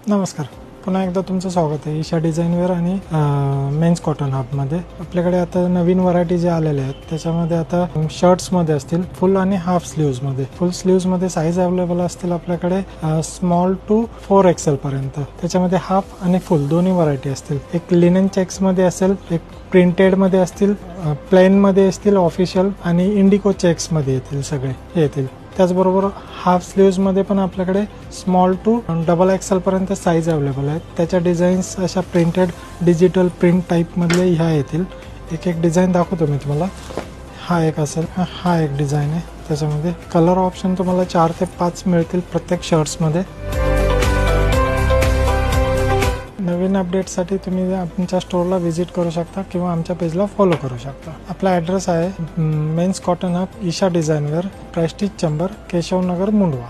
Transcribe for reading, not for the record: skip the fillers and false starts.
नमस्कार, पुन्हा एकदा तुमचं स्वागत आहे ईशा डिझाईनवेअर आणि मेन्स कॉटन हबमध्ये. आपल्याकडे आता नवीन व्हरायटी जे आलेले आहेत त्याच्यामध्ये आता शर्ट्समध्ये असतील फुल आणि हाफ स्लीव्समध्ये. फुल स्लीव्समध्ये साईज अवेलेबल असतील आपल्याकडे स्मॉल टू 4XL पर्यंत. त्याच्यामध्ये हाफ आणि फुल दोन्ही व्हरायटी असतील. एक लिनन चेक्समध्ये असेल, एक प्रिंटेडमध्ये असतील, प्लेनमध्ये असतील, ऑफिशियल आणि इंडिको चेक्समध्ये येतील, सगळे येतील. त्याचबरोबर हाफ स्लीव्समध्ये पण आपल्याकडे स्मॉल टू XXL पर्यंत साईज अवेलेबल आहेत. त्याच्या डिझाईन्स अशा प्रिंटेड डिजिटल प्रिंट टाईपमधले ह्या येतील. एक एक डिझाईन दाखवतो मी तुम्हाला. हा एक असेल, हा एक डिझाईन आहे. त्याच्यामध्ये कलर ऑप्शन तुम्हाला 4 ते 5 मिळतील प्रत्येक शर्ट्समध्ये. नवीन अपडेटसाठी तुम्ही आमच्या स्टोअरला व्हिजिट करू शकता किंवा आमच्या पेजला फॉलो करू शकता. आपला ॲड्रेस आहे men's cotton hub, Isha designwear, Prestige chamber, Keshavnagar, Mundhwa.